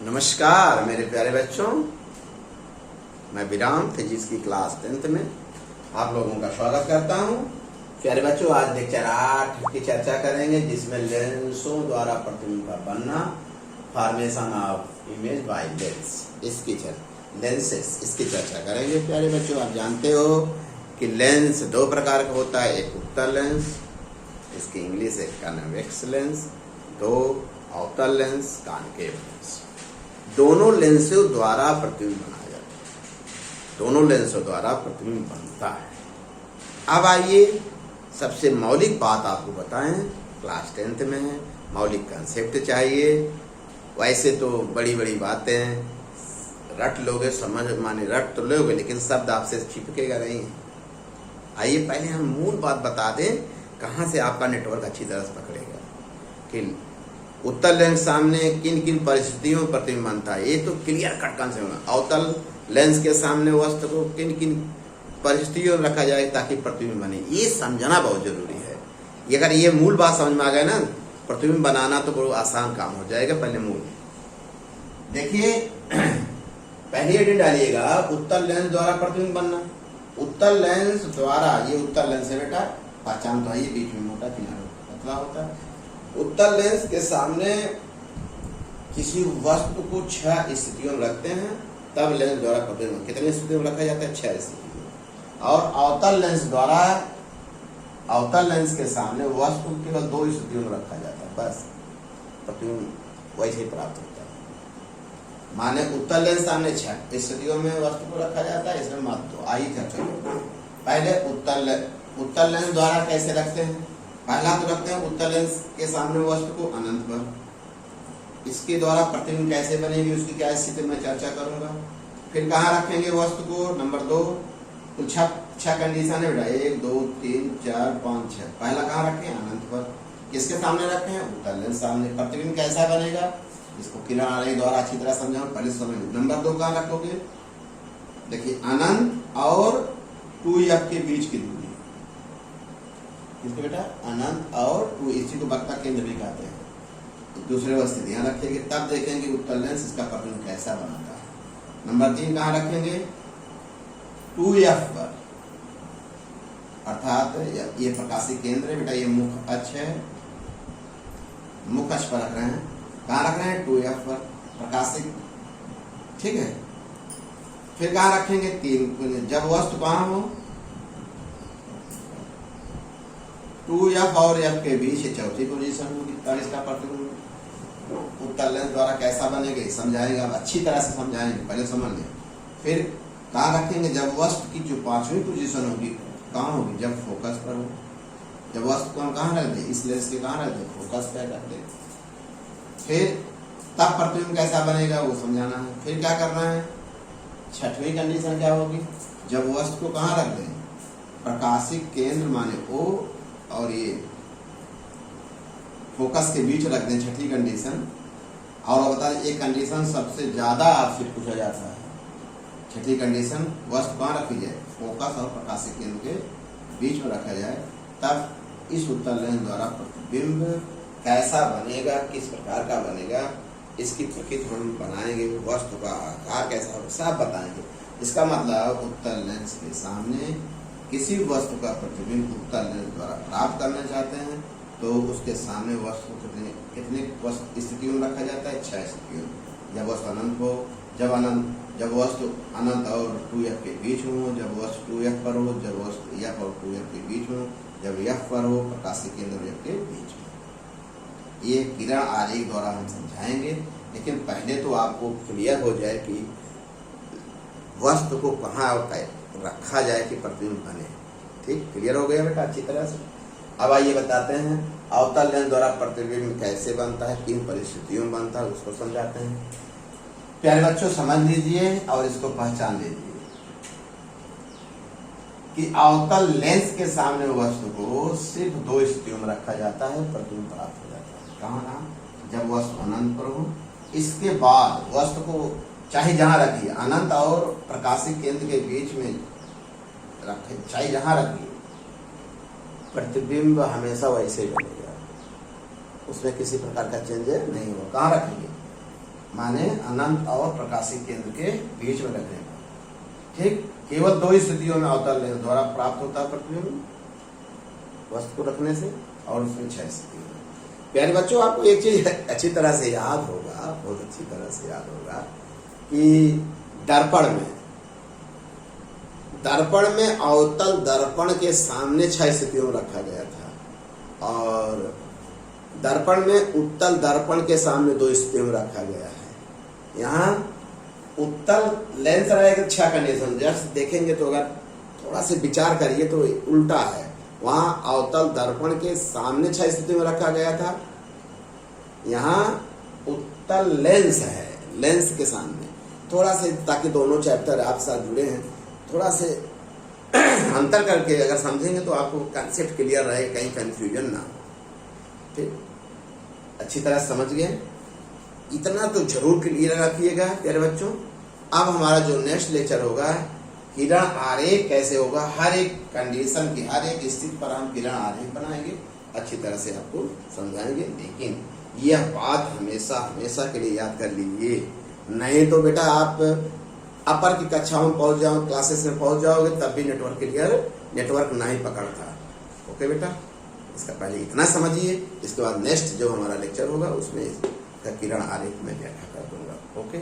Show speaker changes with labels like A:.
A: नमस्कार मेरे प्यारे बच्चों, मैं विराम फिजिक्स की क्लास 10th में आप लोगों का स्वागत करता हूं। प्यारे बच्चों, आज लेक्चर 8 की चर्चा करेंगे जिसमें लेंसों द्वारा प्रतिबिंब का बनना, formation of image by lens, इसकी चर्चा करेंगे। प्यारे बच्चों, आप जानते हो कि लेंस दो प्रकार का होता है, एक उत्तल लेंस, इसकी इंग्लिश है कन्वेक्स लेंस, दो अवतल लेंस, कॉनकेव लेंस। दोनों लेंसों द्वारा प्रतिबिंब बनाया जाता है, दोनों लेंसों द्वारा प्रतिबिंब बनता है। अब आइए सबसे मौलिक बात आपको बताएं, क्लास 10th में है, मौलिक कंसेप्ट चाहिए। वैसे तो बड़ी बड़ी बातें रट लोगे, समझ माने रट तो लोगे, लेकिन शब्द आपसे चिपकेगा नहीं। आइए पहले हम मूल बात बता दें, कहाँ से आपका नेटवर्क अच्छी तरह से पकड़ेगा कि उत्तल लेंस सामने किन किन परिस्थितियों में प्रतिबिंब बनता है। ये तो क्लियर कट कंसेप्ट होना। अवतल लेंस के सामने वस्तु को किन किन परिस्थितियों में रखा जाए ताकि प्रतिबिंब बने, ये समझना बहुत जरूरी है। अगर ये मूल बात समझ में आ गए ना, प्रतिबिंब बनाना तो बहुत आसान काम हो जाएगा। पहले मूल देखिए, पहली हेडिंग डालिएगा, उत्तल लेंस द्वारा प्रतिबिंब बनना। उत्तल लेंस द्वारा, ये उत्तल लेंस है बेटा, पहचान तो है, ये बीच में मोटा किनारा पतला होता है। उत्तल लेंस के सामने किसी वस्तु को 6 स्थितियों में रखते हैं, तब लेंस द्वारा प्रतिबिंब कितनी स्थितियों में रखा जाता है? 6 स्थितियों। और अवतल लेंस द्वारा, अवतल लेंस के सामने वस्तु को केवल 2 स्थितियों में रखा जाता है, बस प्रतिबिंब वैसे ही प्राप्त होता है। माने उत्तल लेंस सामने 6 स्थितियों में वस्तु को रखा जाता है, इसमें मत दो। आइए चर्चा करो। पहले उत्तल लेंस द्वारा कैसे रखते हैं? पहला तो रखते हैं उत्तल लेंस के सामने वस्तु को अनंत पर। इसके द्वारा प्रतिबिंब कैसे बनेगी, उसकी क्या स्थिति में चर्चा करूंगा। फिर कहाँ रखेंगे वस्तु को? नंबर 2, तो 6 कंडीशन है बेटा, 1 2 3 4 5 6। पहला कहाँ रखें? अनंत पर। किसके सामने रखें? उत्तल लेंस सामने। प्रतिबिंब कैसा बनेगा, इसको किरण आरेख द्वारा अच्छी तरह समझाऊं, पहले समझ। नंबर 2 कहाँ रखोगे? देखिए, अनंत और 2f के बीच की दूरी। इसको बेटा अनंत और 2, इसी को वक्ता केंद्र भी कहते हैं। तो दूसरे वस्तु ध्यान रखेंगे, तब देखेंगे उत्तल लेंस इसका प्रतिबिंब कैसा बनाता है। नंबर 3 कहाँ रखेंगे? 2f पर, अर्थात ये प्रकाशीय केंद्र है बेटा, ये मुख अक्ष है, मुख अक्ष पर रख रहे हैं। कहाँ रख रहे हैं? 2f पर, प्रकाशिक, ठीक है। फिर कहाँ रखेंगे? 3, जब वस्तु कहाँ हो? 2f और f के बीच चौथी पोजीशन होगी, तब इसका प्रतिबिंब उत्तल लेंस द्वारा कैसा बनेगा समझाएंगे। अब अच्छी तरह से समझाएंगे, पहले समझ लें। फिर कहाँ रखेंगे? जब वस्तु की जो 5वीं पोजीशन होगी, कहाँ होगी? जब फोकस पर हो। जब वस्तु को हम कहाँ रख दे? इस लेंस के कहाँ रख दे? फोकस पर रख दे। फिर तब प्रतिबिंब कैसा बनेगा वो समझाना है। फिर क्या करना है? 6वीं कंडीशन क्या होगी? जब वस्तु को कहाँ रख दें? प्रकाशिक केंद्र माने O और ये फोकस के बीच रख दें, 6ठी कंडीशन। और बता दें, एक कंडीशन सबसे ज्यादा आपसे पूछा जाता है। 6ठी कंडीशन, वस्तु कहाँ रखी जाए? फोकस और प्रकाशिक केंद्र के बीच में रखा जाए, तब इस उत्तल लेंस द्वारा प्रतिबिंब कैसा बनेगा, किस प्रकार का बनेगा, इसकी प्रकृति हम बनाएंगे, वस्तु का आकार कैसा होगा, सब बताएंगे। इसका मतलब उत्तल लेंस के सामने किसी वस्तु का प्रतिबिंब उत्तल लेंस द्वारा प्राप्त करना चाहते हैं, तो उसके सामने वस्तु कितने स्थितियों में रखा जाता है? 6 स्थितियों। जब वस्तु अनंत हो, जब वस्तु अनंत और 2f के बीच हो, जब वस्तु 2f पर हो, जब वस्तु f और 2f के बीच हो, जब f पर हो, प्रकाशिक केंद्र f के बीच में। ये किरण आरेख द्वारा हम समझाएंगे, लेकिन पहले तो आपको क्लियर हो जाए कि वस्तु को कहाँ रखा जाए कि प्रतिबिंब बने। ठीक, क्लियर हो गया बेटा अच्छी तरह से। अब आइए बताते हैं अवतल लेंस द्वारा प्रतिबिंब कैसे बनता है, किन परिस्थितियों में बनता है, उसको समझाते हैं। प्यारे बच्चों, समझ लीजिए और इसको पहचान लीजिए कि अवतल लेंस के सामने वस्तु को सिर्फ 2 स्थितियों में रखा जाता है, प्रतिबिंब प्राप्त हो जाता है। कहाँ? जब वस्तु अनंत पर हो। इसके बाद वस्तु को चाहे जहां रखिए, अनंत और प्रकाशिक केंद्र के बीच में रखे, चाहे जहां रखिए, प्रतिबिंब हमेशा वैसे ही बनेगा, उसमें किसी प्रकार का चेंज नहीं होगा। कहाँ रखेंगे? माने अनंत और प्रकाशीय केंद्र के बीच में रखने पर। ठीक, केवल 2 स्थितियों में अवतल लेंस द्वारा प्राप्त होता है प्रतिबिंब, वस्तु को रखने से, और उसमें 6 स्थितियों में। प्यारे बच्चों, आपको एक चीज अच्छी तरह से याद होगा, बहुत अच्छी तरह से याद होगा कि दर्पण में अवतल दर्पण के सामने 6 स्थितियों में रखा गया था, और दर्पण में उत्तल दर्पण के सामने 2 स्थितियों में रखा गया है। यहाँ उत्तल लेंस रहेगा 6 कंडीशन, जस्ट देखेंगे तो अगर थोड़ा से विचार करिए तो उल्टा है। वहां अवतल दर्पण के सामने 6 स्थिति में रखा गया था, यहाँ उत्तल लेंस है, लेंस के सामने। थोड़ा से, ताकि दोनों चैप्टर आप साथ जुड़े हैं, थोड़ा से अंतर करके अगर समझेंगे तो आपको कंसेप्ट क्लियर रहे, कहीं कंफ्यूजन ना हो। ठीक, अच्छी तरह समझ गए, इतना तो जरूर क्लियर रखिएगा प्यारे बच्चों। अब हमारा जो नेक्स्ट लेक्चर होगा, किरण आरेख कैसे होगा, हर एक कंडीशन की, हर एक स्थिति पर हम किरण आरेख बनाएंगे, अच्छी तरह से आपको समझाएंगे। लेकिन यह बात हमेशा हमेशा के लिए याद कर लीजिए, नहीं तो बेटा आप अपर की कक्षाओं में पहुंच जाओ, क्लासेस में पहुंच जाओगे, तब भी नेटवर्क नहीं पकड़ता। ओके बेटा, इसका पहले इतना समझिए, इसके बाद नेक्स्ट जो हमारा लेक्चर होगा उसमें किरण आरेख में व्याख्या कर दूंगा। ओके।